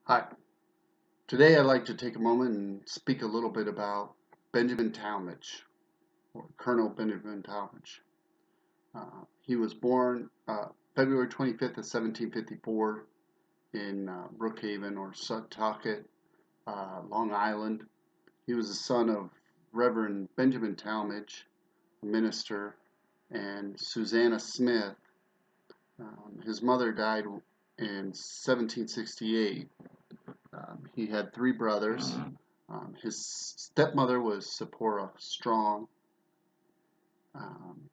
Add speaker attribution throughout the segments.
Speaker 1: Hi. Today I'd like to take a moment and speak a little bit about Benjamin Talmadge, or Colonel Benjamin Talmadge. He was born February 25th of 1754 in Brookhaven or Setauket, Long Island. He was the son of Reverend Benjamin Talmadge, a minister, and Susanna Smith. His mother died in 1768. He had three brothers. His stepmother was Sephora Strong. Um,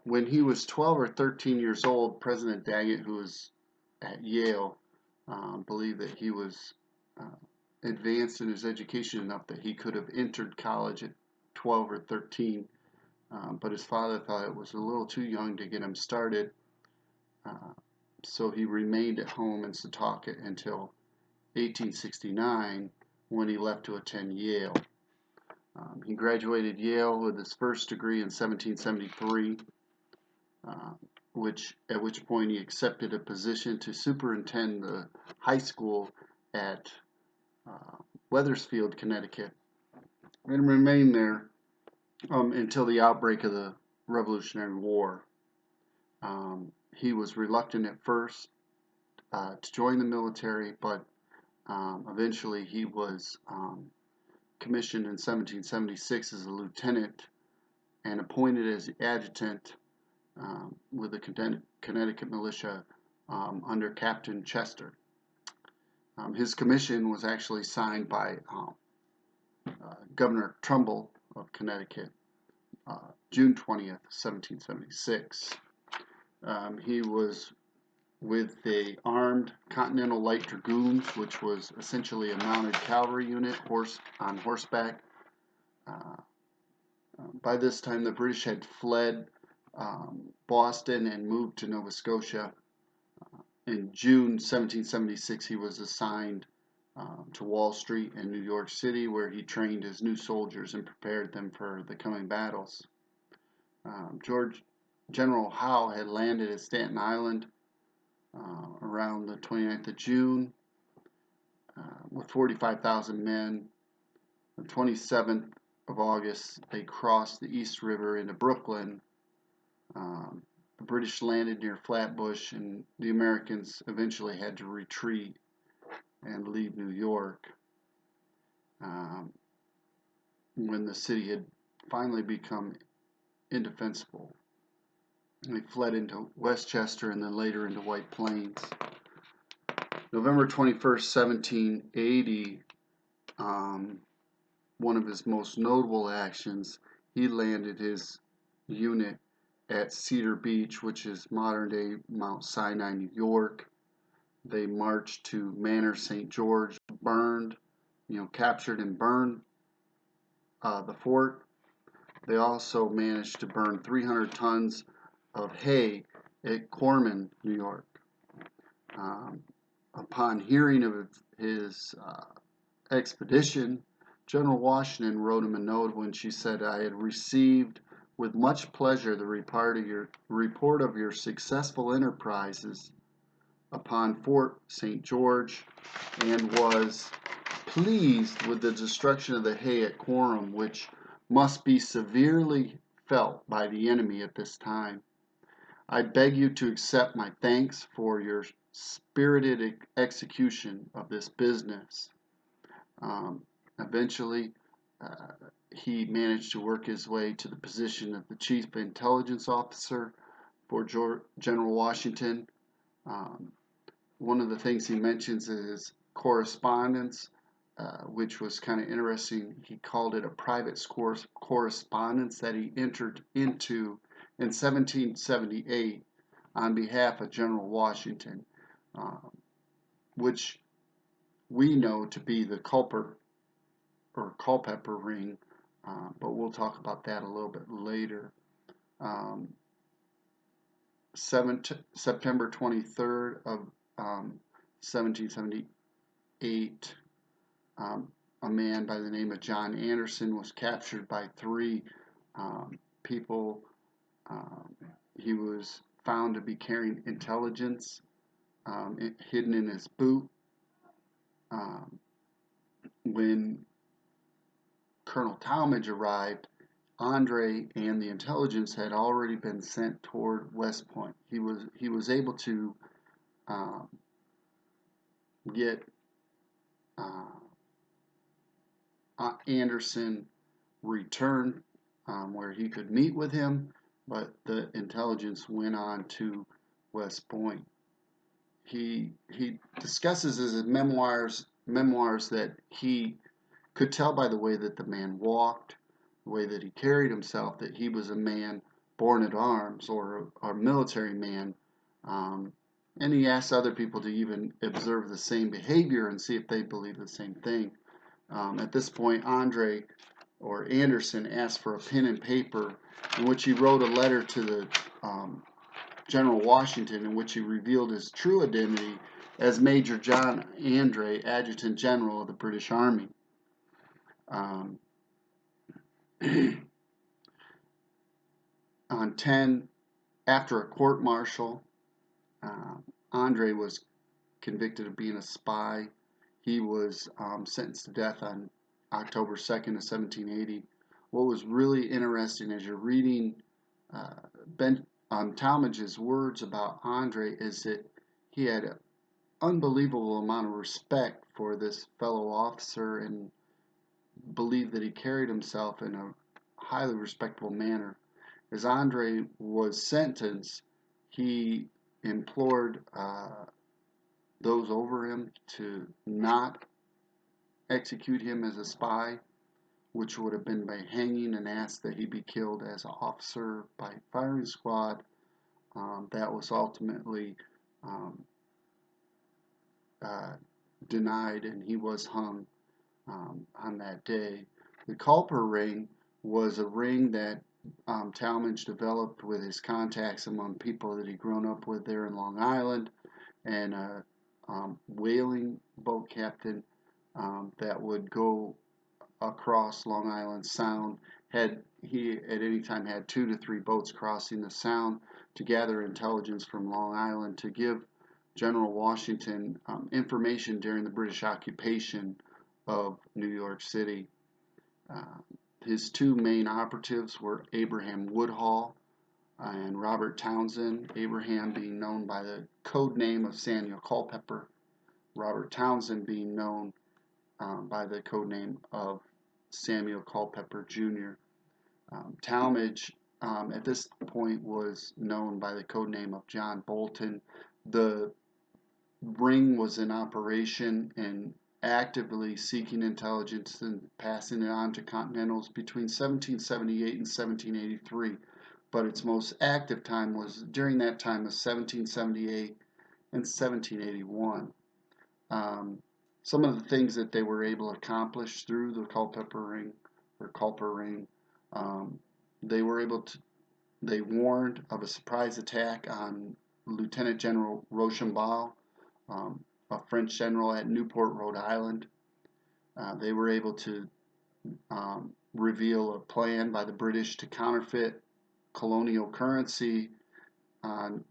Speaker 1: when he was 12 or 13 years old, President Daggett, who was at Yale, believed that he was uh, advanced in his education enough that he could have entered college at 12 or 13, but his father thought it was a little too young to get him started, uh, so he remained at home in Setauket until 1869 when he left to attend Yale. He graduated Yale with his first degree in 1773, uh, at which point he accepted a position to superintend the high school at uh, Wethersfield, Connecticut, and remained there until the outbreak of the Revolutionary War. He was reluctant at first to join the military, but eventually he was commissioned in 1776 as a lieutenant and appointed as adjutant with the Connecticut militia under Captain Chester. His commission was actually signed by Governor Trumbull of Connecticut, June 20th, 1776. He was with the Armed Continental Light Dragoons, which was essentially a mounted cavalry unit on horseback. Uh, by this time, the British had fled Boston and moved to Nova Scotia. In June 1776, he was assigned to Wall Street in New York City, where he trained his new soldiers and prepared them for the coming battles. George General Howe had landed at Staten Island around the 29th of June with 45,000 men. The 27th of August, they crossed the East River into Brooklyn. The British landed near Flatbush, and the Americans eventually had to retreat and leave New York um, when the city had finally become indefensible. They fled into Westchester and then later into White Plains. November 21st, 1780, one of his most notable actions, he landed his unit at Cedar Beach, which is modern-day Mount Sinai, New York. They marched to Manor St. George, captured and burned the fort. They also managed to burn 300 tons of hay at Corman, New York. Um, upon hearing of his expedition, General Washington wrote him a note when she said, "I had received with much pleasure the report of your successful enterprises upon Fort St. George, and was pleased with the destruction of the hay at Quorum, which must be severely felt by the enemy at this time. I beg you to accept my thanks for your spirited execution of this business." Um, Eventually, uh, he managed to work his way to the position of the Chief Intelligence Officer for General Washington. Um, One of the things he mentions is correspondence, which was kind of interesting. He called it a private correspondence that he entered into in 1778 on behalf of General Washington, um, which we know to be the Culpeper ring, but we'll talk about that a little bit later. Um, September 23rd of 1778, a man by the name of John Anderson was captured by three people. Um, he was found to be carrying intelligence hidden in his boot. Um, when Colonel Talmadge arrived, Andre and the intelligence had already been sent toward West Point. He was able to um, get uh, Anderson returned where he could meet with him, but the intelligence went on to West Point. He discusses in his memoirs that he could tell by the way that the man walked, the way that he carried himself, that he was a man born at arms or a military man. Um, and he asked other people to even observe the same behavior and see if they believe the same thing. At this point, Andre or Anderson asked for a pen and paper in which he wrote a letter to the General Washington in which he revealed his true identity as Major John Andre, Adjutant General of the British Army. Um, on 10, after a court martial, Andre was convicted of being a spy. He was sentenced to death on October 2nd of 1780. What was really interesting as you're reading Talmadge's words about Andre is that he had an unbelievable amount of respect for this fellow officer and believed that he carried himself in a highly respectable manner. As Andre was sentenced, he implored those over him to not execute him as a spy, which would have been by hanging, and asked that he be killed as an officer by firing squad. That was ultimately um, uh, denied, and he was hung on that day. The Culper ring was a ring that Talmadge developed with his contacts among people that he'd grown up with there in Long Island, and a whaling boat captain that would go across Long Island Sound. He at any time had 2 to 3 boats crossing the Sound to gather intelligence from Long Island to give General Washington information during the British occupation of New York City. Uh, his 2 main operatives were Abraham Woodhull and Robert Townsend, Abraham being known by the code name of Samuel Culpeper, Robert Townsend being known by the code name of Samuel Culpeper Jr. Talmadge at this point was known by the code name of John Bolton. The ring was in operation and actively seeking intelligence and passing it on to Continentals between 1778 and 1783, but its most active time was during that time of 1778 and 1781. Some of the things that they were able to accomplish through the Culpeper ring or Culper ring, they were able to. They warned of a surprise attack on Lieutenant General Rochambeau, a French general at Newport, Rhode Island. They were able to reveal a plan by the British to counterfeit colonial currency on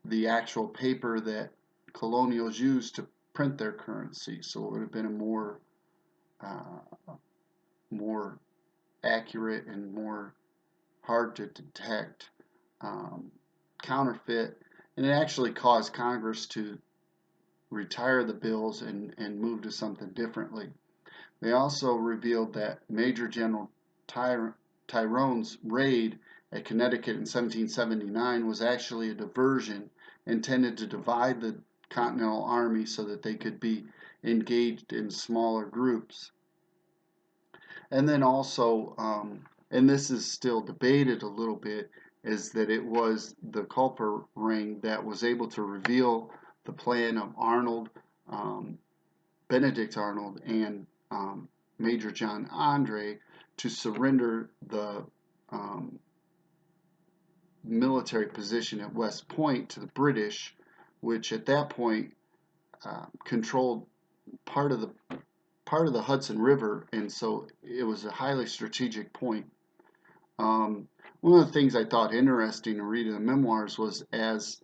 Speaker 1: the actual paper that colonials used to print their currency. So it would have been a more accurate and more hard to detect counterfeit, and it actually caused Congress to retire the bills and move to something differently. They also revealed that Major General Tyrone's raid at Connecticut in 1779 was actually a diversion intended to divide the Continental Army so that they could be engaged in smaller groups. And then also, and this is still debated a little bit, is that it was the Culper ring that was able to reveal the plan of Arnold, Benedict Arnold, and Major John Andre to surrender the military position at West Point to the British, which at that point controlled part of the Hudson River, and so it was a highly strategic point. One of the things I thought interesting in reading the memoirs was as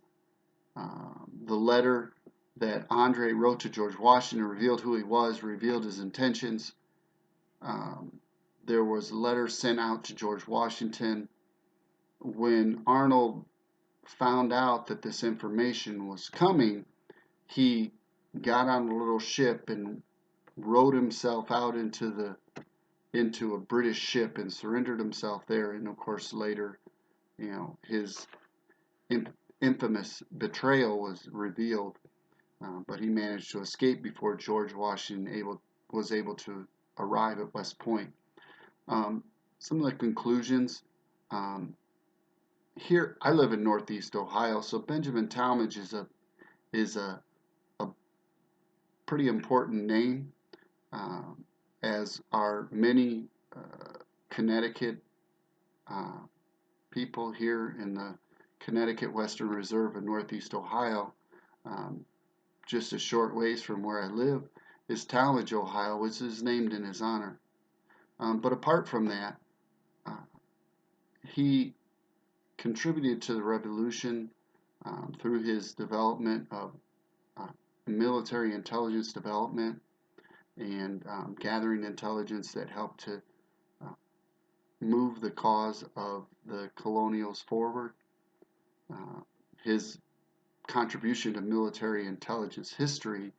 Speaker 1: the letter that Andre wrote to George Washington, revealed who he was, revealed his intentions. Um, there was a letter sent out to George Washington. When Arnold found out that this information was coming, he got on a little ship and rowed himself out into a British ship and surrendered himself there. And of course, later, his infamous betrayal was revealed. But he managed to escape before George Washington was able to arrive at West Point. Um, some of the conclusions. Um, Here, I live in Northeast Ohio, so Benjamin Talmadge is a pretty important name, um, as are many Connecticut uh, people here in the Connecticut Western Reserve in Northeast Ohio. Um, just a short ways from where I live is Talmadge, Ohio, which is named in his honor. But apart from that, uh, he contributed to the Revolution through his development of uh, military intelligence development and gathering intelligence that helped to uh, move the cause of the colonials forward. Uh, his contribution to military intelligence history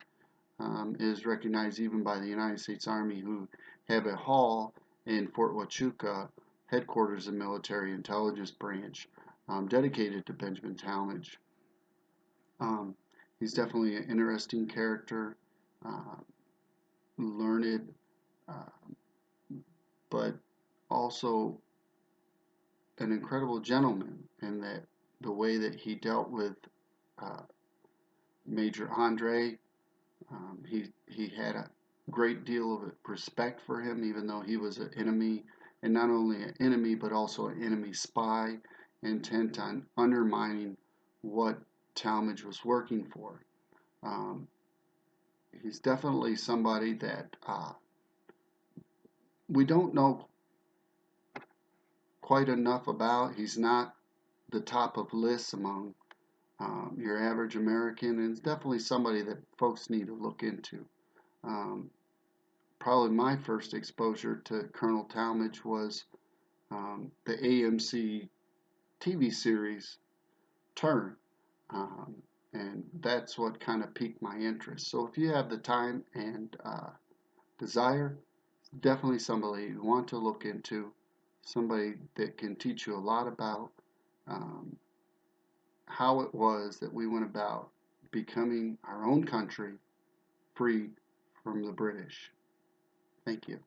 Speaker 1: is recognized even by the United States Army, who have a hall in Fort Huachuca, headquarters of military intelligence branch, dedicated to Benjamin Talmadge. Um, he's definitely an interesting character, uh, learned, uh, but also an incredible gentleman in that the way that he dealt with uh, Major Andre. He had a great deal of respect for him, even though he was an enemy, and not only an enemy, but also an enemy spy, intent on undermining what Talmadge was working for. Um, he's definitely somebody that we don't know quite enough about. He's not the top of lists among your average American, and it's definitely somebody that folks need to look into. Um, Probably my first exposure to Colonel Talmadge was the AMC TV series Turn. Um, and that's what kind of piqued my interest. So if you have the time and desire, definitely somebody you want to look into, somebody that can teach you a lot about um, how it was that we went about becoming our own country free from the British. Thank you.